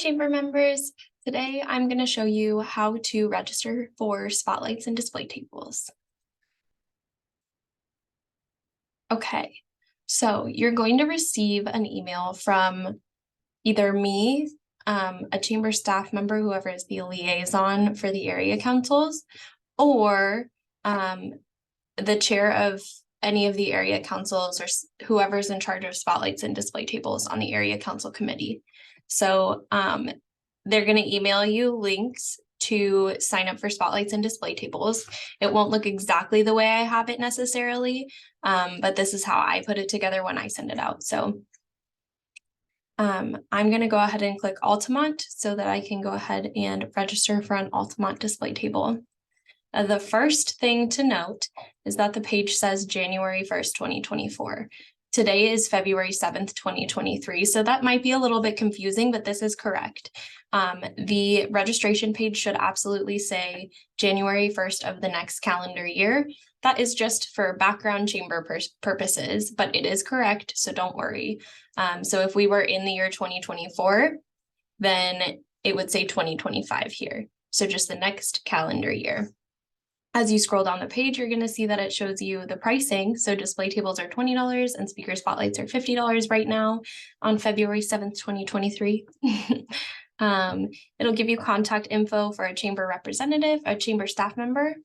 Chamber members. Today I'm going to show you how to register for spotlights and display tables. Okay, so you're going to receive an email from either me, a Chamber staff member, whoever is the liaison for the area councils, or the chair of any of the area councils or whoever's in charge of spotlights and display tables on the area council committee. So they're going to email you links to sign up for spotlights and display tables. It won't look exactly the way I have it necessarily, but this is how I put it together when I send it out. So I'm going to go ahead and click Altamont so that I can go ahead and register for an Altamont display table. The first thing to note is that the page says January 1st, 2024. Today is February 7th, 2023, so that might be a little bit confusing, but this is correct. The registration page should absolutely say January 1st of the next calendar year. That is just for background chamber purposes, but it is correct, so don't worry. So if we were in the year 2024, then it would say 2025 here. So just the next calendar year. As you scroll down the page, you're going to see that it shows you the pricing. So display tables are $20 and speaker spotlights are $50 right now on February 7th, 2023. It'll give you contact info for a chamber representative, a chamber staff member,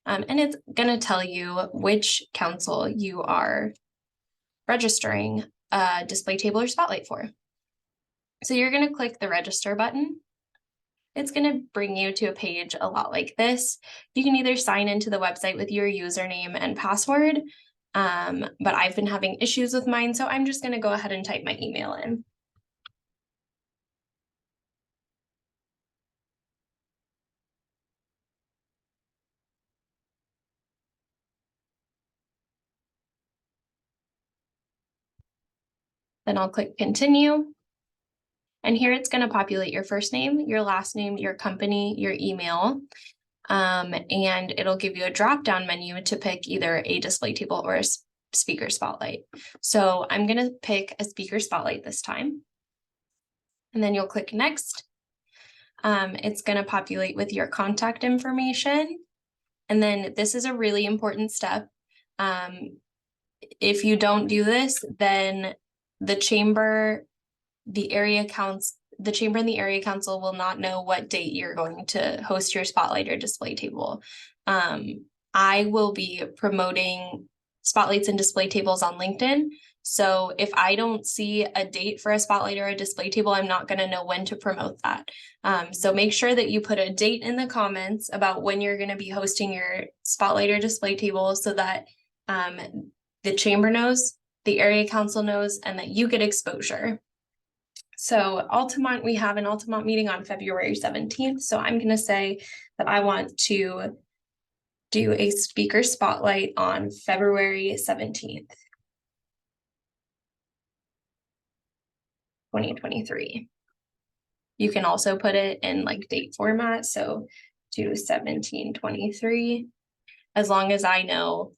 and it's going to tell you which council you are registering a display table or spotlight for. So you're going to click the register button. It's going to bring you to a page a lot like this. You can either sign into the website with your username and password, but I've been having issues with mine, so I'm just going to go ahead and type my email in. Then I'll click continue. And here it's going to populate your first name, your last name, your company, your email, and it'll give you a drop-down menu to pick either a display table or a speaker spotlight. So I'm going to pick a speaker spotlight this time. And then you'll click next. It's going to populate with your contact information. And then this is a really important step. If you don't do this, then the chamber and the area council will not know what date you're going to host your spotlight or display table. I will be promoting spotlights and display tables on LinkedIn. So if I don't see a date for a spotlight or a display table, I'm not going to know when to promote that. So make sure that you put a date in the comments about when you're going to be hosting your spotlight or display table so that the chamber knows, the area council knows, and that you get exposure. So Altamont, we have an Altamont meeting on February 17th. So I'm going to say that I want to do a speaker spotlight on February 17th, 2023. You can also put it in like date format. So do 17/23, as long as I know,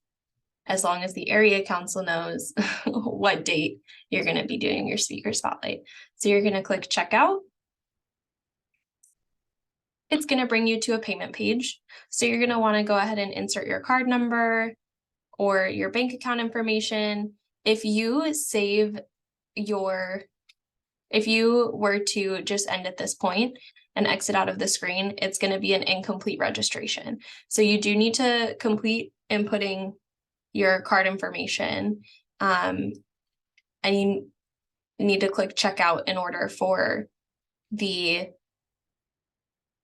as long as the area council knows what date you're going to be doing your speaker spotlight. So you're going to click checkout. It's going to bring you to a payment page. So you're going to want to go ahead and insert your card number or your bank account information. If you were to just end at this point and exit out of the screen, it's going to be an incomplete registration. So you do need to complete inputting your card information, and you need to click checkout in order for the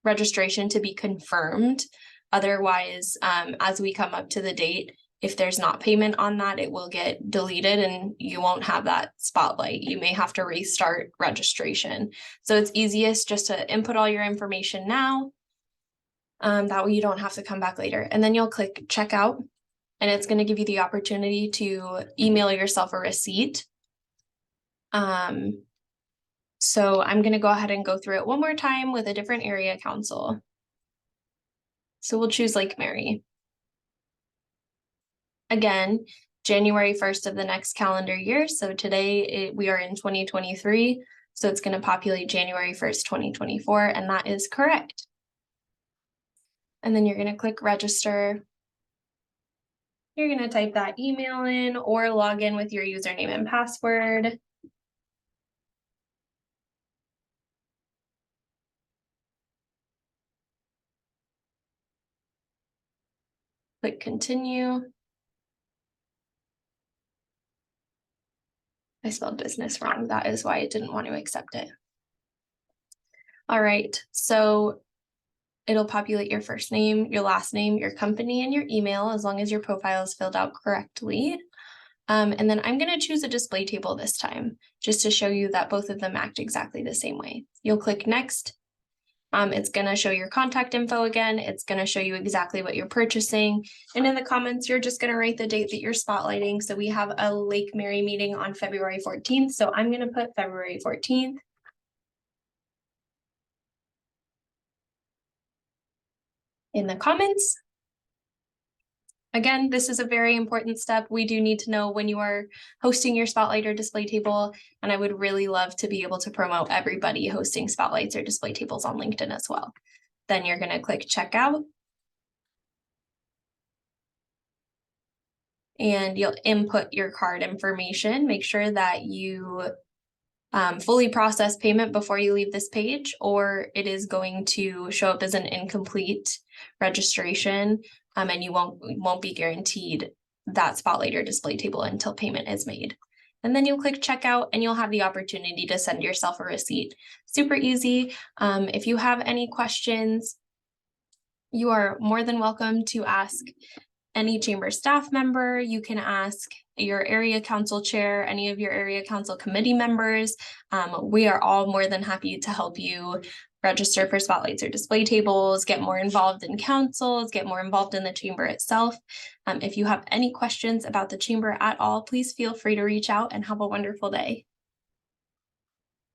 registration to be confirmed. Otherwise, as we come up to the date, if there's not payment on that, it will get deleted and you won't have that spotlight. You may have to restart registration. So it's easiest just to input all your information now. That way you don't have to come back later. And then you'll click checkout. And it's going to give you the opportunity to email yourself a receipt. So I'm going to go ahead and go through it one more time with a different area council. So we'll choose Lake Mary. Again, January 1st of the next calendar year. So today we are in 2023. So it's going to populate January 1st, 2024, and that is correct. And then you're going to click register. You're going to type that email in or log in with your username and password. Click continue. I spelled business wrong. That is why it didn't want to accept it. All right, so it'll populate your first name, your last name, your company, and your email, as long as your profile is filled out correctly. And then I'm going to choose a display table this time, just to show you that both of them act exactly the same way. You'll click next. It's going to show your contact info again. It's going to show you exactly what you're purchasing. And in the comments, you're just going to write the date that you're spotlighting. So we have a Lake Mary meeting on February 14th. So I'm going to put February 14th. In the comments. Again, this is a very important step. We do need to know when you are hosting your spotlight or display table, and I would really love to be able to promote everybody hosting spotlights or display tables on LinkedIn as well. Then you're going to click checkout. And you'll input your card information. Make sure that you fully process payment before you leave this page, or it is going to show up as an incomplete registration, and you won't be guaranteed that spotlight or display table until payment is made. And then you'll click checkout and you'll have the opportunity to send yourself a receipt. Super easy. If you have any questions, you are more than welcome to ask any chamber staff member. You can ask your area council chair, any of your area council committee members. We are all more than happy to help you register for spotlights or display tables, get more involved in councils, get more involved in the chamber itself. If you have any questions about the chamber at all, please feel free to reach out and have a wonderful day.